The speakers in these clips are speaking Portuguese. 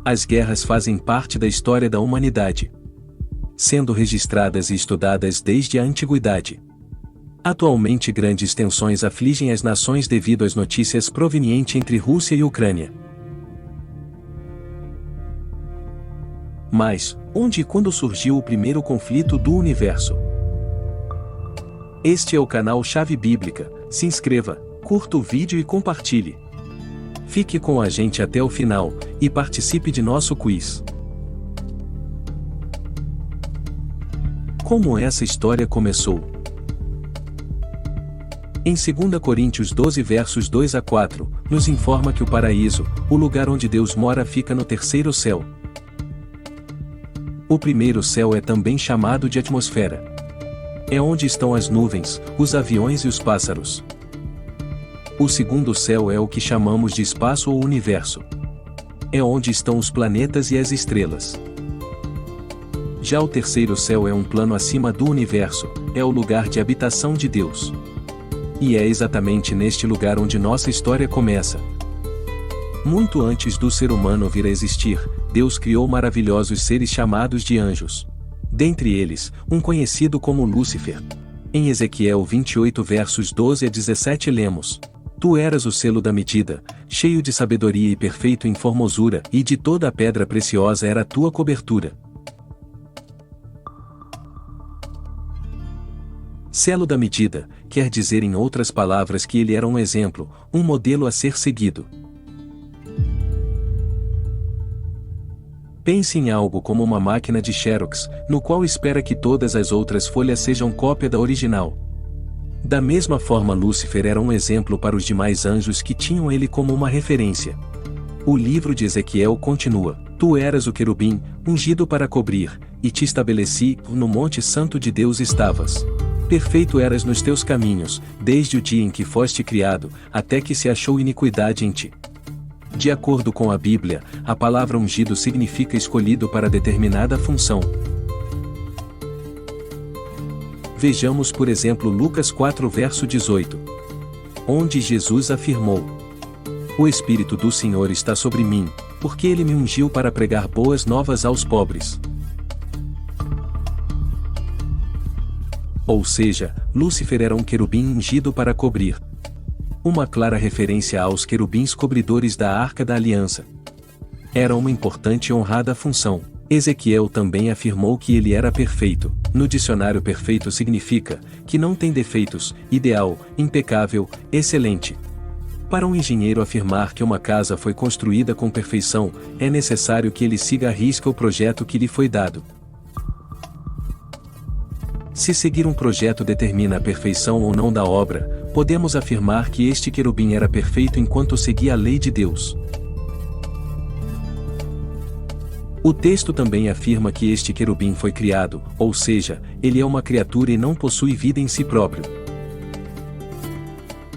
As guerras fazem parte da história da humanidade, sendo registradas e estudadas desde a antiguidade. Atualmente grandes tensões afligem as nações devido às notícias provenientes entre Rússia e Ucrânia. Mas, onde e quando surgiu o primeiro conflito do universo? Este é o canal Chave Bíblica. Se inscreva, curta o vídeo e compartilhe. Fique com a gente até o final, e participe de nosso quiz. Como essa história começou? Em 2 Coríntios 12 versos 2 a 4, nos informa que o paraíso, o lugar onde Deus mora, fica no terceiro céu. O primeiro céu é também chamado de atmosfera. É onde estão as nuvens, os aviões e os pássaros. O segundo céu é o que chamamos de espaço ou universo. É onde estão os planetas e as estrelas. Já o terceiro céu é um plano acima do universo, é o lugar de habitação de Deus. E é exatamente neste lugar onde nossa história começa. Muito antes do ser humano vir a existir, Deus criou maravilhosos seres chamados de anjos. Dentre eles, um conhecido como Lúcifer. Em Ezequiel 28 versos 12 a 17 lemos: Tu eras o selo da medida, cheio de sabedoria e perfeito em formosura, e de toda a pedra preciosa era a tua cobertura. Selo da medida, quer dizer em outras palavras que ele era um exemplo, um modelo a ser seguido. Pense em algo como uma máquina de Xerox, no qual espera que todas as outras folhas sejam cópia da original. Da mesma forma, Lúcifer era um exemplo para os demais anjos que tinham ele como uma referência. O livro de Ezequiel continua: Tu eras o querubim, ungido para cobrir, e te estabeleci, no monte santo de Deus estavas. Perfeito eras nos teus caminhos, desde o dia em que foste criado, até que se achou iniquidade em ti. De acordo com a Bíblia, a palavra ungido significa escolhido para determinada função. Vejamos por exemplo Lucas 4 verso 18. Onde Jesus afirmou: O Espírito do Senhor está sobre mim, porque ele me ungiu para pregar boas novas aos pobres. Ou seja, Lúcifer era um querubim ungido para cobrir. Uma clara referência aos querubins cobridores da Arca da Aliança. Era uma importante e honrada função. Ezequiel também afirmou que ele era perfeito. No dicionário, perfeito significa que não tem defeitos, ideal, impecável, excelente. Para um engenheiro afirmar que uma casa foi construída com perfeição, é necessário que ele siga à risca o projeto que lhe foi dado. Se seguir um projeto determina a perfeição ou não da obra, podemos afirmar que este querubim era perfeito enquanto seguia a lei de Deus. O texto também afirma que este querubim foi criado, ou seja, ele é uma criatura e não possui vida em si próprio.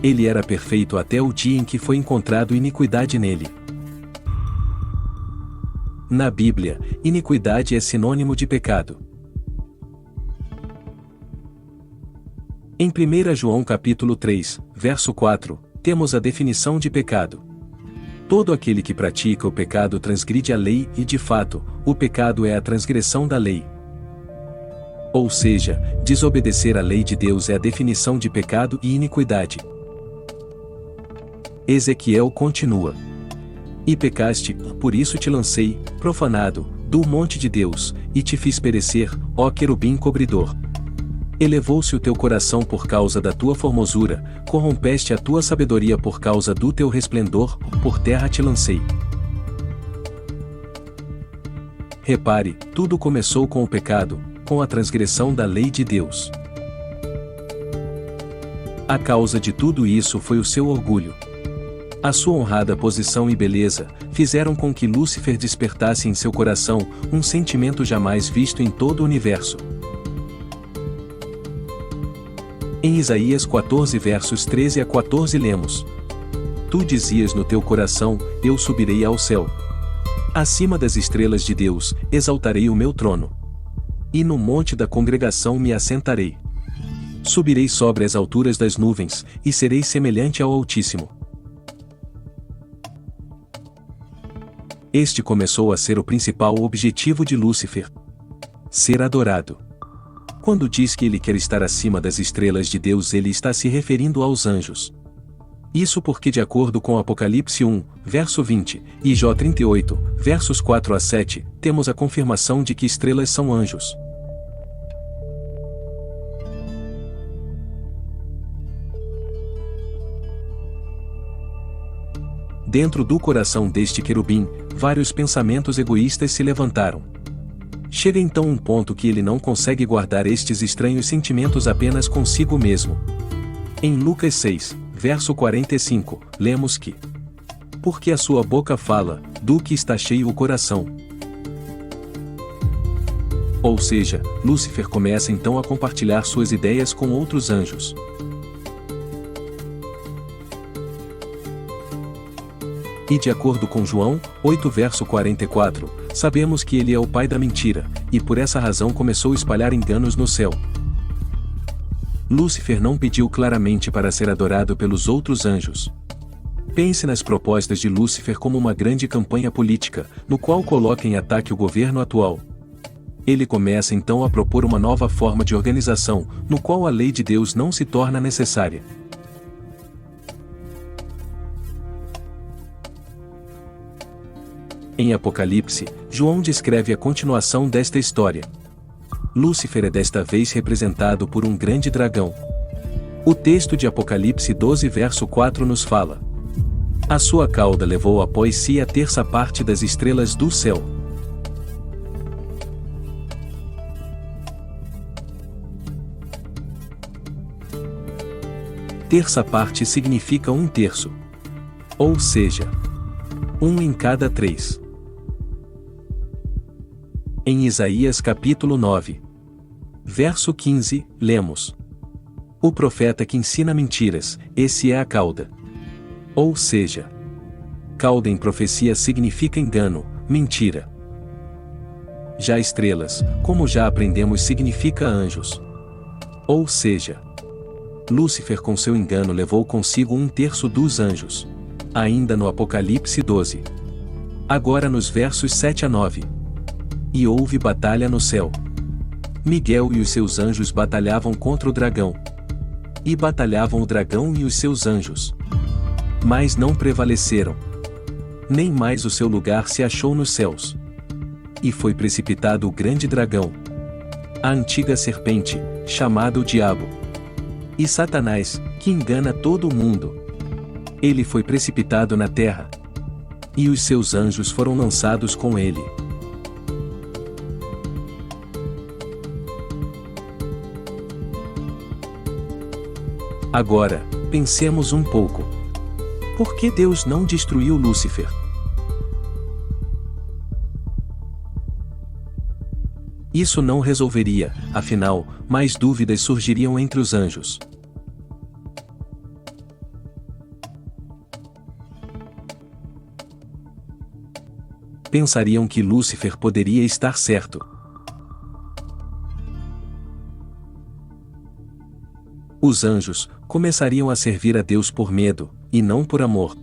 Ele era perfeito até o dia em que foi encontrado iniquidade nele. Na Bíblia, iniquidade é sinônimo de pecado. Em 1 João capítulo 3, verso 4, temos a definição de pecado. Todo aquele que pratica o pecado transgride a lei e, de fato, o pecado é a transgressão da lei. Ou seja, desobedecer à lei de Deus é a definição de pecado e iniquidade. Ezequiel continua: E pecaste, por isso te lancei, profanado, do monte de Deus, e te fiz perecer, ó querubim cobridor. Elevou-se o teu coração por causa da tua formosura, corrompeste a tua sabedoria por causa do teu resplendor, por terra te lancei. Repare, tudo começou com o pecado, com a transgressão da lei de Deus. A causa de tudo isso foi o seu orgulho. A sua honrada posição e beleza fizeram com que Lúcifer despertasse em seu coração um sentimento jamais visto em todo o universo. Em Isaías 14 versos 13 a 14 lemos: Tu dizias no teu coração, eu subirei ao céu. Acima das estrelas de Deus, exaltarei o meu trono. E no monte da congregação me assentarei. Subirei sobre as alturas das nuvens, e serei semelhante ao Altíssimo. Este começou a ser o principal objetivo de Lúcifer: ser adorado. Quando diz que ele quer estar acima das estrelas de Deus, ele está se referindo aos anjos. Isso porque, de acordo com Apocalipse 1, verso 20, e Jó 38, versos 4 a 7, temos a confirmação de que estrelas são anjos. Dentro do coração deste querubim, vários pensamentos egoístas se levantaram. Chega então um ponto que ele não consegue guardar estes estranhos sentimentos apenas consigo mesmo. Em Lucas 6, verso 45, lemos que: porque a sua boca fala, do que está cheio o coração. Ou seja, Lúcifer começa então a compartilhar suas ideias com outros anjos. E de acordo com João 8 verso 44, sabemos que ele é o pai da mentira, e por essa razão começou a espalhar enganos no céu. Lúcifer não pediu claramente para ser adorado pelos outros anjos. Pense nas propostas de Lúcifer como uma grande campanha política, no qual coloca em ataque o governo atual. Ele começa então a propor uma nova forma de organização, no qual a lei de Deus não se torna necessária. Em Apocalipse, João descreve a continuação desta história. Lúcifer é desta vez representado por um grande dragão. O texto de Apocalipse 12 verso 4 nos fala: a sua cauda levou após si a terça parte das estrelas do céu. Terça parte significa um terço. Ou seja, 1 em cada 3. Em Isaías capítulo 9, verso 15, lemos: o profeta que ensina mentiras, esse é a cauda. Ou seja, cauda em profecia significa engano, mentira. Já estrelas, como já aprendemos, significa anjos. Ou seja, Lúcifer com seu engano levou consigo um terço dos anjos. Ainda no Apocalipse 12. Agora nos versos 7 a 9. E houve batalha no céu. Miguel e os seus anjos batalhavam contra o dragão. E batalhavam o dragão e os seus anjos. Mas não prevaleceram. Nem mais o seu lugar se achou nos céus. E foi precipitado o grande dragão, a antiga serpente, chamado o Diabo, e Satanás, que engana todo o mundo. Ele foi precipitado na terra. E os seus anjos foram lançados com ele. Agora, pensemos um pouco. Por que Deus não destruiu Lúcifer? Isso não resolveria, afinal, mais dúvidas surgiriam entre os anjos. Pensariam que Lúcifer poderia estar certo. Os anjos começariam a servir a Deus por medo, e não por amor.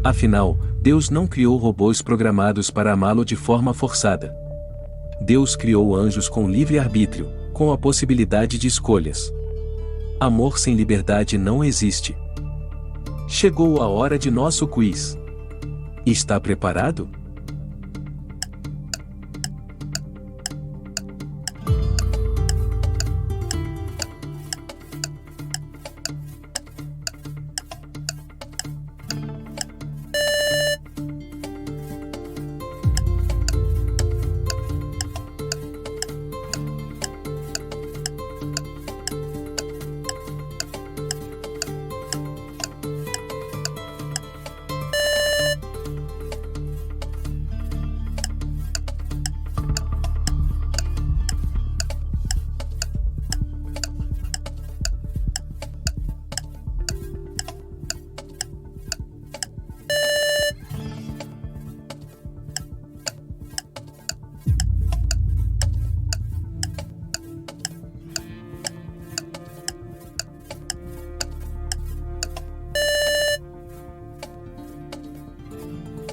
Afinal, Deus não criou robôs programados para amá-lo de forma forçada. Deus criou anjos com livre-arbítrio, com a possibilidade de escolhas. Amor sem liberdade não existe. Chegou a hora de nosso quiz. Está preparado?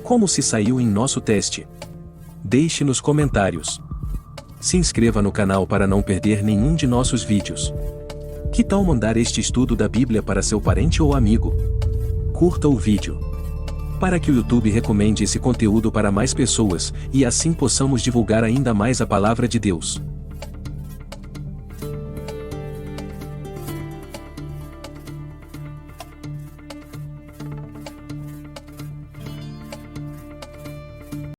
Como se saiu em nosso teste? Deixe nos comentários. Se inscreva no canal para não perder nenhum de nossos vídeos. Que tal mandar este estudo da Bíblia para seu parente ou amigo? Curta o vídeo, para que o YouTube recomende esse conteúdo para mais pessoas, e assim possamos divulgar ainda mais a palavra de Deus.